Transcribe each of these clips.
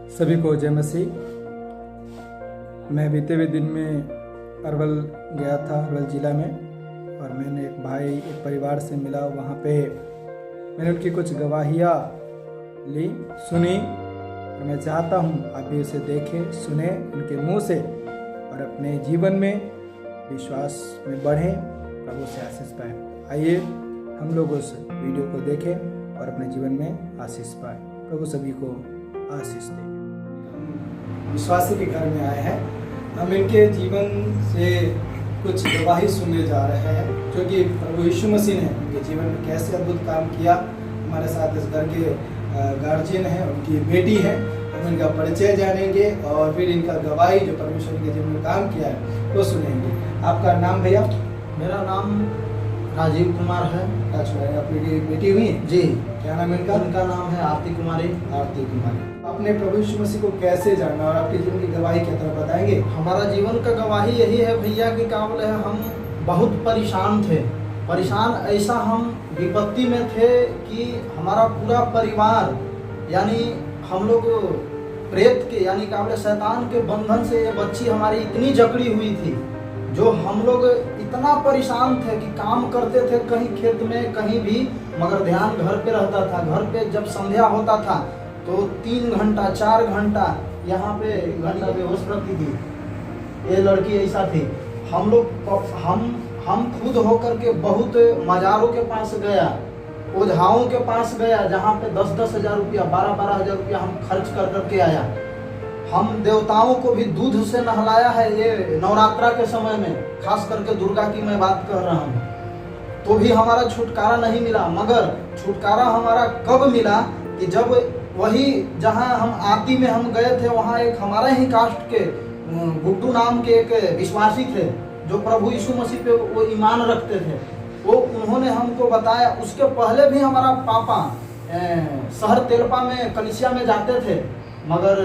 सभी को जय मसीह। मैं बीते हुए दिन में अरवल गया था, अरवल ज़िला में, और मैंने एक परिवार से मिला। वहाँ पे मैंने उनकी कुछ गवाहियाँ ली, सुनी, और मैं चाहता हूँ आप भी उसे देखें, सुने उनके मुंह से और अपने जीवन में विश्वास में बढ़ें, प्रभु से आशीष पाएँ। आइए हम लोग उस वीडियो को देखें और अपने जीवन में आशीष पाएँ। प्रभु सभी को आशीष दे। विश्वासी के घर में आए हैं, हम इनके जीवन से कुछ गवाही सुनने जा रहे हैं, जो कि प्रभु यीशु मसीह ने उनके जीवन में कैसे अद्भुत काम किया। हमारे साथ इस घर के गार्जियन हैं, उनकी बेटी है, हम इनका परिचय जानेंगे और फिर इनका गवाही जो परमेश्वर के जीवन में काम किया है वो सुनेंगे। आपका नाम भैया? मेरा नाम राजीव कुमार है। अच्छा, आपकी बेटी हुई जी। क्या नाम है इनका? इनका नाम है आरती कुमारी। आरती कुमारी। आपने प्रभु यीशु मसीह को कैसे जाना और आपके जीवन की गवाही क्या तरह बताएंगे? हमारा जीवन का गवाही यही है भैया कि क्या बोले हैं, हम बहुत परेशान थे। परेशान ऐसा हम विपत्ति में थे कि हमारा पूरा परिवार, यानी हम लोग प्रेत के यानी क्या बोले शैतान के बंधन से ये बच्ची हमारी इतनी जकड़ी हुई थी, जो हम लोग इतना परेशान थे कि काम करते थे कहीं खेत में कहीं भी, मगर ध्यान घर पे रहता था। घर पे जब संध्या होता था तो 3 घंटा 4 घंटा यहाँ पे घंटा बेहोश रहती थी। ये लड़की ऐसा थी। हम लोग हम खुद होकर के बहुत मजारों के पास गया, ओझाओं के पास गया, जहाँ पे 10-10 हज़ार रुपया 12-12 हज़ार रुपया हम खर्च कर करके आया। हम देवताओं को भी दूध से नहलाया है, ये नवरात्रा के समय में, खास करके दुर्गा की मैं बात कर रहा हूँ, तो भी हमारा छुटकारा नहीं मिला। मगर छुटकारा हमारा कब मिला कि जब वही जहाँ हम आती में हम गए थे, वहाँ एक हमारा ही कास्ट के गुड्डू नाम के एक विश्वासी थे, जो प्रभु यीशु मसीह पे वो ईमान रखते थे। वो उन्होंने हमको बताया। उसके पहले भी हमारा पापा शहर तेलपा में कलिसिया में जाते थे, मगर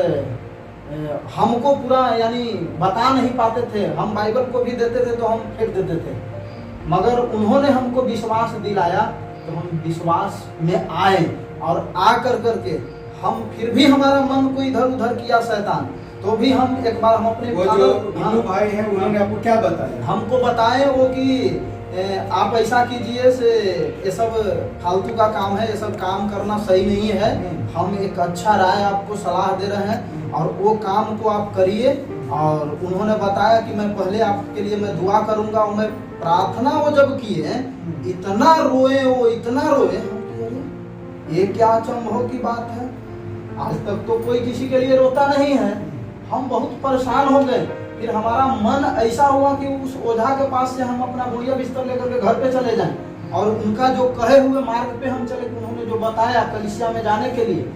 हमको पूरा यानी बता नहीं पाते थे। हम बाइबल को भी देते थे तो हम फेंक देते थे, मगर उन्होंने हमको विश्वास दिलाया, तो हम विश्वास में आए। और आ कर करके हम फिर भी हमारा मन को इधर उधर किया शैतान, तो भी हम एक बार हम अपने जो भाई हैं उन्होंने आपको क्या बताया? हमको बताए वो कि आप ऐसा कीजिए से ये सब फालतू का काम है, ये सब काम करना सही नहीं है। हम एक अच्छा राय आपको सलाह दे रहे हैं और वो काम को आप करिए। और उन्होंने बताया कि मैं पहले आपके लिए मैं दुआ करूंगा। और मैं प्रार्थना वो जब किए, इतना रोए वो, इतना रोए, ये क्या अचंभव की बात है। आज तक तो कोई किसी के लिए रोता नहीं है। हम बहुत परेशान हो गए। फिर हमारा मन ऐसा हुआ कि उस ओझा के पास से हम अपना बोरिया बिस्तर लेकर के घर पे चले जाएं, और उनका जो कहे हुए मार्ग पे हम चले, उन्होंने जो बताया कलिसिया में जाने के लिए,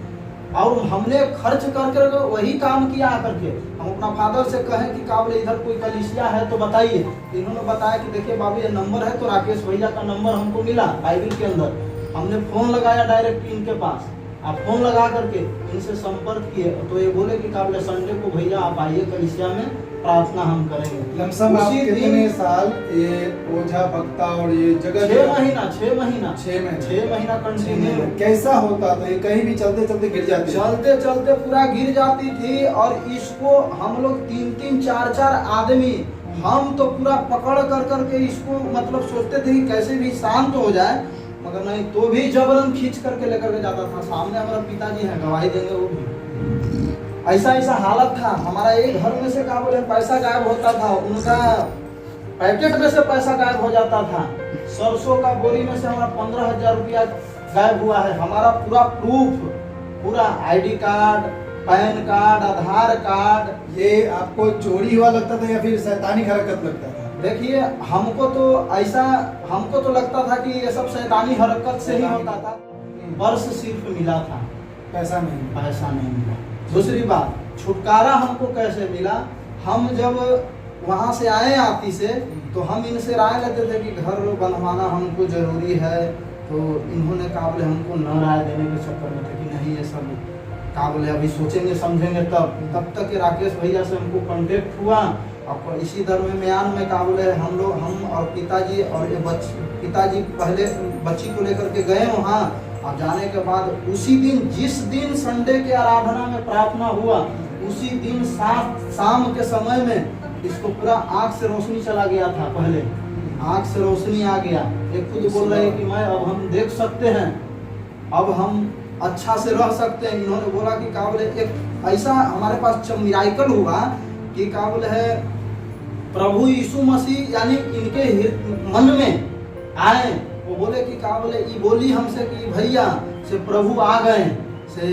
और हमने खर्च करके वही काम किया करके। हम अपना फादर से कहें कि काबले इधर कोई कलिसिया है तो बताइए। इन्होंने बताया कि देखिए बाबू ये नंबर है, तो राकेश भैया का नंबर हमको मिला बाइबल के अंदर। हमने फोन लगाया डायरेक्ट इनके पास। आप फोन लगा करके इनसे संपर्क किए, तो ये बोले कि काबले संडे को भैया आप आइए कलिसिया में, प्रार्थना हम करेंगे। लमसम आप कितने साल ये ओझा भक्ता और ये जगह? 6 महीना कंटिन्यू। कैसा होता था? ये कहीं भी चलते चलते गिर जाती? चलते चलते पूरा गिर जाती थी। और इसको हम लोग 3-3 4-4 आदमी हम तो पूरा पकड़ कर करके इसको मतलब सोचते थे कि कैसे भी शांत हो जाए, मगर नहीं, तो भी जबरन खींच करके लेकर के जाता था। सामने हमारा पिताजी हैं, गवाही देंगे वो भी। ऐसा हालत था हमारा। एक घर में से क्या बोले पैसा गायब होता था, उनका पैकेट में से पैसा गायब हो जाता था। सरसों का बोरी में से हमारा 15,000 रुपया गायब हुआ है। हमारा पूरा प्रूफ, पूरा ID कार्ड, पैन कार्ड, आधार कार्ड। ये आपको चोरी हुआ लगता था या फिर शैतानी हरकत लगता था? देखिए हमको तो लगता था कि ये सब शैतानी हरकत से ही होता था। पर्स सिर्फ मिला था, पैसा नहीं मिला। दूसरी बात, छुटकारा हमको कैसे मिला? हम जब वहाँ से आए आती से, तो हम इनसे राय लेते थे कि घर बनवाना हमको जरूरी है। तो इन्होंने काबले हमको न राय देने के चक्कर में थे कि नहीं ये सब काबले अभी सोचेंगे समझेंगे तब तक राकेश भैया से हमको कांटेक्ट हुआ। और इसी दरमियान में काबले हम और पिताजी और ये पिताजी पहले बच्ची को लेकर के गए वहाँ, और जाने के बाद उसी दिन, जिस दिन संडे के आराधना में प्रार्थना हुआ, उसी दिन शाम के समय में इसको पूरा आँख से रोशनी चला गया था। पहले आँख से रोशनी आ गया। ये खुद बोल रहे कि मैं अब हम देख सकते हैं, अब हम अच्छा से रह सकते हैं। इन्होंने बोला कि काबिल एक ऐसा हमारे पास मिराकल हुआ कि काबिल है प्रभु यीशु मसीह यानी इनके मन में आए। वो बोले कि काबिल ये बोली हमसे कि भैया से प्रभु आ गए से,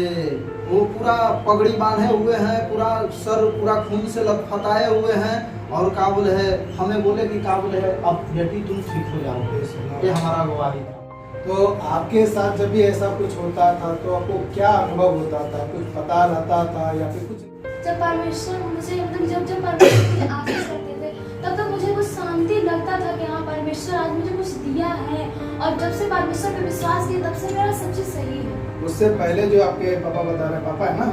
वो पूरा पगड़ी बांधे हुए हैं, पूरा सर पूरा खून से लथपथाए हुए हैं और काबिल है हमें बोले कि काबिल है अब बेटी तुम ठीक हो जाओ। ये हमारा गवाही था। तो आपके साथ जब भी ऐसा कुछ होता था तो आपको क्या अनुभव होता था? कुछ पता रहता था या फिर कुछ? जब परमेश्वर मुझे मतलब जब परमेश्वर मुझे आशीष करते थे तब मुझे कुछ शांति लगता था कि हाँ परमेश्वर आज मुझे कुछ दिया है। और जब से परमेश्वर पे विश्वास किया तब से मेरा सब चीज सही है। उससे पहले जो आपके पापा बता रहे हैं, पापा है ना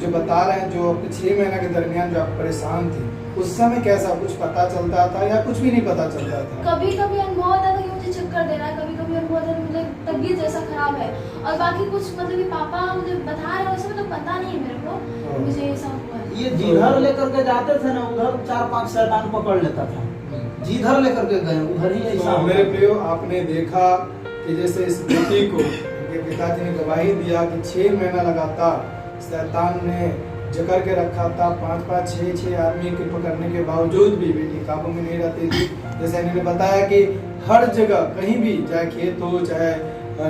जो बता रहे हैं, जो आपके 6 महीने के दरमियान जो आप परेशान थी, उस समय कैसा कुछ पता चलता था या कुछ भी नहीं पता चलता था? कभी कभी अनुभव होता था कि मुझे चक्कर दे रहा है, कभी कभी अनुभव होता था मुझे तबीयत जैसा खराब है, और बाकी कुछ मतलब कि पापा मुझे बता रहे हैं उसमें तो पता नहीं है मेरे को मुझे ऐसा हुआ है। ये जिधर लेकर के जाते थे ना उधर 4-5 शैतान पकड़ लेता था। जिधर लेकर के गए उधर ही ऐसा। तो मेरे प्रियो, आपने देखा कि जैसे इस बेटी को उनके पिताजी ने गवाही दिया कि 6 महीना लगातार शैतान ने जकड़ के रखा था। 5-5, 6-6 आदमी के पकड़ने के बावजूद भी बेटी काबू में नहीं रहती थी। जैसे इन्होंने बताया कि हर जगह कहीं भी, चाहे खेत हो, चाहे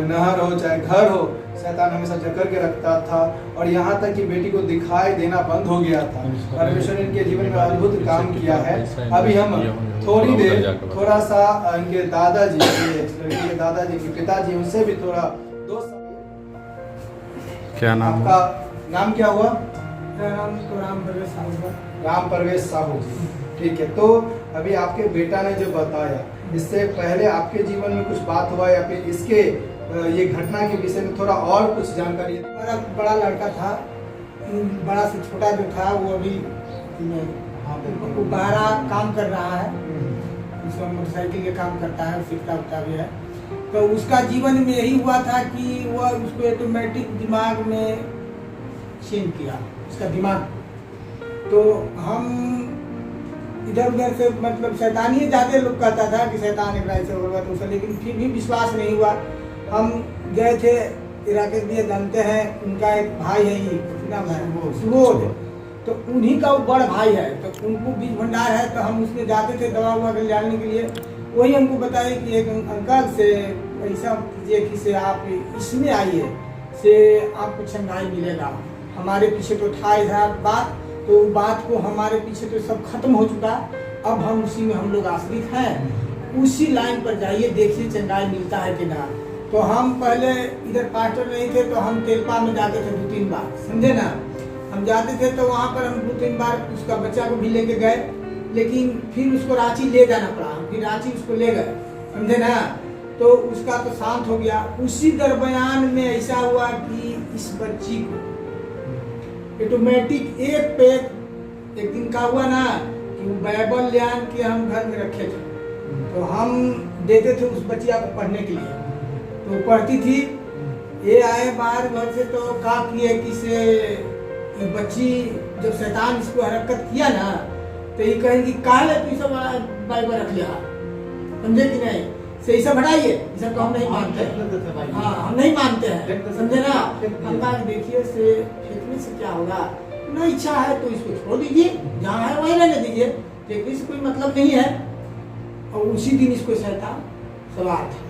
नहर हो, चाहे घर हो, शैतान हमेशा जकड़ के रखता था। और यहाँ तक कि बेटी को दिखाई देना बंद हो गया था। परमेश्वर ने इनके जीवन में अद्भुत काम किया है। अभी हम थोड़ी देर थोड़ा सा इनके दादाजी, लड़की के दादाजी के पिताजी, उनसे भी थोड़ा क्या नाम? आपका नाम क्या हुआ? मेरा नाम तो राम प्रवेश साहू। राम प्रवेश साहू जी, ठीक है। तो अभी आपके बेटा ने जो बताया, इससे पहले आपके जीवन में कुछ बात हुआ या फिर इसके ये घटना के विषय में थोड़ा और कुछ जानकारी? मेरा बड़ा लड़का था, बड़ा से छोटा जो था वो अभी बाहर काम कर रहा है, उसका मोटरसाइकिल के काम करता है, सीखता उठता भी है। तो उसका जीवन में यही हुआ था कि वह उसको ऑटोमेटिक दिमाग में चेंज किया उसका दिमाग। तो हम इधर उधर से मतलब शैतानी ज़्यादा लोग कहता था कि शैतान एक ऐसे होगा तो उसे, लेकिन फिर भी विश्वास नहीं हुआ। हम गए थे राकेश भैया जानते हैं, उनका एक भाई है, ये नाम है सुबोध, तो उन्हीं का वो बड़ भाई है, तो उनको बीज भंडार है। तो हम उसमें जाते थे दवा उवा के डालने के लिए। वही हमको बताया कि एक अंकल से ऐसा कीजिए कि से आप इसमें आइए से आपको चंगाई मिलेगा। हमारे पीछे तो था इधर बात, तो बात को हमारे पीछे तो सब खत्म हो चुका। अब हम उसी में हम लोग आश्रित हैं, उसी लाइन पर जाइए, देखिए चंगाई मिलता है कि ना। तो हम पहले इधर पास्टर नहीं थे तो हम तेलपा में जाते थे 2-3 बार, समझे ना। हम जाते थे तो वहाँ पर हम 2-3 बार उसका बच्चा को भी लेके गए, लेकिन फिर उसको रांची ले जाना पड़ा। फिर रांची उसको ले गए, समझे ना। तो उसका तो शांत हो गया। उसी दरमियान में ऐसा हुआ कि इस बच्ची को ऑटोमेटिक एक पे एक दिन का हुआ ना कि वो बाइबल ले आन के हम घर में रखे थे, तो हम देते थे उस बच्चिया को पढ़ने के लिए, तो पढ़ती थी। ये आए बाहर घर से तो कहा किए कि से ये बच्ची जब शैतान इसको हरकत किया ना तो ये कहेंगी काले तू सब बाइबल रख लिया, समझे कि नहीं। से सब हटाइए, ये सब तो हम नहीं मानते हैं। हाँ, हम नहीं मानते हैं, समझे ना। हम कहा देखिए से फेंकने से क्या होगा, ना इच्छा है तो इसको छोड़ दीजिए, जहाँ है वहीं रहने दीजिए, फेंकने से कोई मतलब नहीं है। और उसी दिन इसको शैतान सवार था।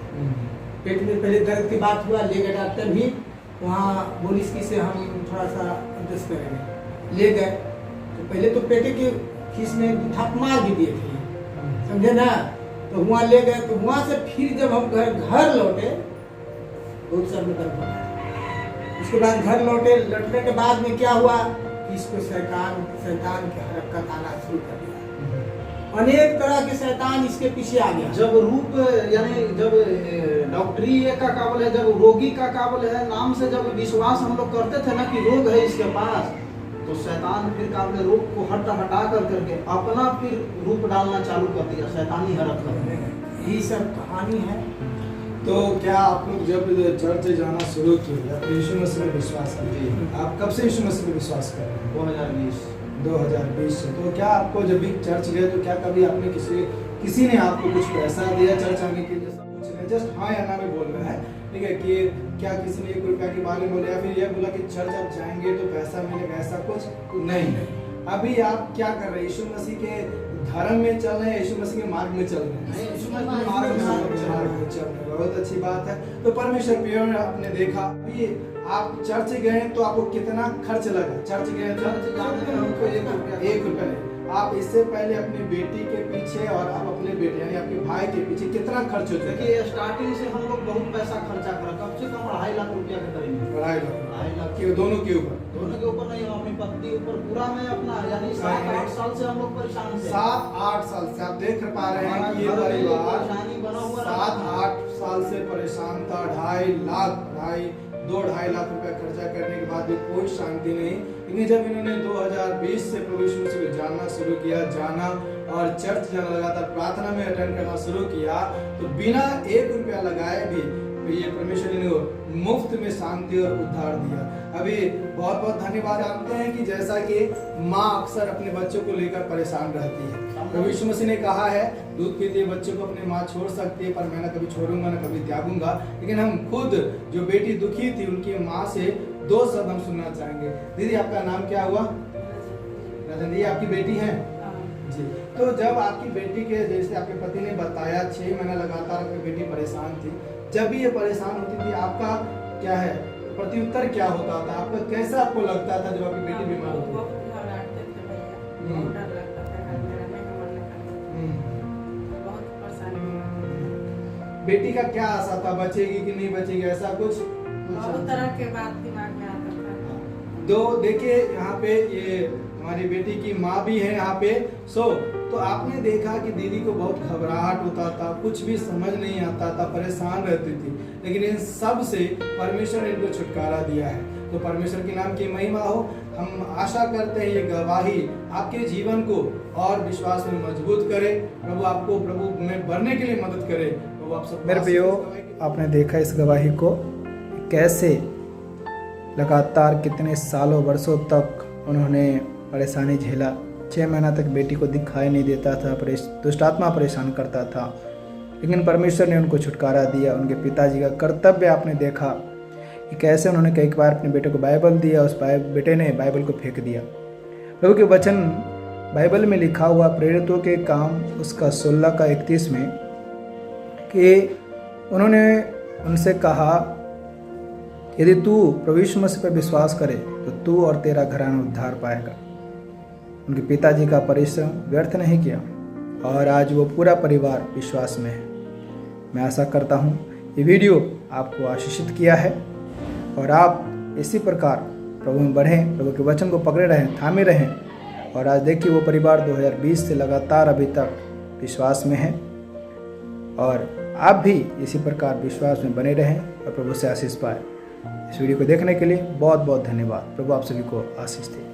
पेट में पहले दर्द की बात हुआ, ले गए डॉक्टर भी, वहाँ बोलिस की से हम थोड़ा सा एडजस्ट करेंगे, ले गए। तो पहले तो पेटे के खीस में थप मार भी दिए थे, समझे ना। तो वहाँ ले गए, तो वहाँ से फिर जब हम घर लौटे बहुत सर में दर्द हुआ। उसके बाद घर लौटने के बाद में क्या हुआ कि इसको शैतान की हरकत आना शुरू कर दिया। अनेक तरह के शैतान इसके पीछे आ गया। जब रूप यानी जब डॉक्टरी का काबल है, जब रोगी का काबल है, नाम से जब विश्वास हम लोग करते थे ना कि रोग है इसके पास, तो शैतान फिर काबल रोग को हटा करके अपना फिर रूप डालना चालू कर दिया, शैतानी हरकत। यही सब कहानी है। तो क्या आप लोग जब चर्च जाना शुरू किए या फिर यीशु मसीह में विश्वास किए, आप कब से यीशु मसीह में विश्वास कर रहे हैं? 2020 से। तो क्या आपको जब भी चर्च गए तो क्या कभी आपने किसी ने आपको कुछ पैसा दिया चर्च आने के लिए? सब कुछ नहीं, जस्ट हाँ या ना में बोल रहा है, ठीक है, कि क्या किसी ने 1 रुपया के बारे में बोला या फिर यह बोला कि चर्च आप जाएंगे तो पैसा मिलेगा, ऐसा कुछ नहीं। अभी आप क्या कर रहे हैं? यीशु मसीह के धर्म में चल रहे हैं, यीशु मसीह के मार्ग में चल रहे हैं? यीशु मसीह के मार्ग में चल रहे हैं। बहुत अच्छी बात है। तो परमेश्वर प्रिय, आपने देखा अभी आप चर्च गए तो आपको कितना खर्च लगा? चर्च गए, चर्च जाने में हमको 1 रुपया नहीं। आप इससे पहले अपनी बेटी के पीछे और अब अपने बेटे यानी आपके भाई के पीछे कितना खर्च हो चुका है? देखिए, स्टार्टिंग से हम लोग बहुत पैसा खर्चा करा, कम से कम 2.5 लाख रुपया के करीब। 2.5 लाख के दोनों के ऊपर नहीं, हम अपनी पत्नी ऊपर पूरा में अपना, यानी 7-8 साल से हम लोग परेशान थे। 7-8 साल से आप देख पा रहे हैं कि ये परिवार 7-8 साल से परेशान था। 2.5 लाख रुपया खर्चा करने के बाद भी कोई शांति नहीं। लेकिन जब इन्होंने 2020 से प्रभु यीशु मसीह को जानना शुरू किया, जाना और चर्च जाना लगातार प्रार्थना में अटेंड करना शुरू किया, तो बिना 1 रुपया लगाए भी ये परमेश्वर ने मुफ्त में शांति और उद्धार दिया। अभी बहुत बहुत धन्यवाद। जानते हैं कि जैसा कि माँ अक्सर अपने बच्चों को लेकर परेशान रहती है, प्रभु यीशु मसीह ने कहा है दूध पीते हुए बच्चों को अपनी माँ छोड़ सकती है, पर मैं ना कभी छोड़ूंगा ना कभी त्यागूंगा। लेकिन हम खुद जो बेटी दुखी थी उनकी माँ से 2 शब्द हम सुनना चाहेंगे। दीदी, आपका नाम क्या हुआ? रजन दी, आपकी बेटी है जी। तो जब आपकी बेटी के, जैसे आपके पति ने बताया, 6 महीना लगातार आपकी बेटी परेशान थी, जब भी ये परेशान होती थी आपका क्या है प्रत्युत्तर क्या होता था? आपका कैसा आपको लगता था जब आपकी बेटी बीमार होती थी? बेटी का क्या आशा था, बचेगी कि नहीं बचेगी, ऐसा कुछ बहुत तरह के बात दिमाग में आता था। तो देखिए यहाँ पे ये हमारी बेटी की माँ भी है यहाँ पे। तो आपने देखा कि दीदी को बहुत घबराहट होता था, कुछ भी समझ नहीं आता था, परेशान रहती थी, लेकिन इन सब से परमेश्वर ने इनको छुटकारा दिया है। तो परमेश्वर के नाम की महिमा हो। हम आशा करते हैं ये गवाही आपके जीवन को और विश्वास में मजबूत करे, प्रभु आपको प्रभु में बढ़ने के लिए मदद करे। प्रभु आप सब। मेरे प्रियो, आपने देखा इस गवाही को कैसे लगातार कितने सालों वर्षों तक उन्होंने परेशानी झेला। 6 महीना तक बेटी को दिखाई नहीं देता था, दुष्ट आत्मा परेशान करता था, लेकिन परमेश्वर ने उनको छुटकारा दिया। उनके पिताजी का कर्तव्य आपने देखा कि कैसे उन्होंने कई बार अपने बेटे को बाइबल दिया, उस बेटे ने बाइबल को फेंक दिया। प्रभु के वचन बाइबल में लिखा हुआ प्रेरितों के काम उसका 16 का 31 में कि उन्होंने उनसे कहा, यदि तू प्रभु यीशु मसीह पर विश्वास करे तो तू और तेरा घराना उद्धार पाएगा। उनके पिताजी का परिश्रम व्यर्थ नहीं किया और आज वो पूरा परिवार विश्वास में है। मैं आशा करता हूँ ये वीडियो आपको आशीषित किया है और आप इसी प्रकार प्रभु में बढ़ें, प्रभु के वचन को पकड़े रहें, थामे रहें। और आज देखिए वो परिवार 2020 से लगातार अभी तक विश्वास में है और आप भी इसी प्रकार विश्वास में बने रहें और प्रभु से आशीष पाए। इस वीडियो को देखने के लिए बहुत बहुत धन्यवाद। प्रभु आप सभी को आशीष दे।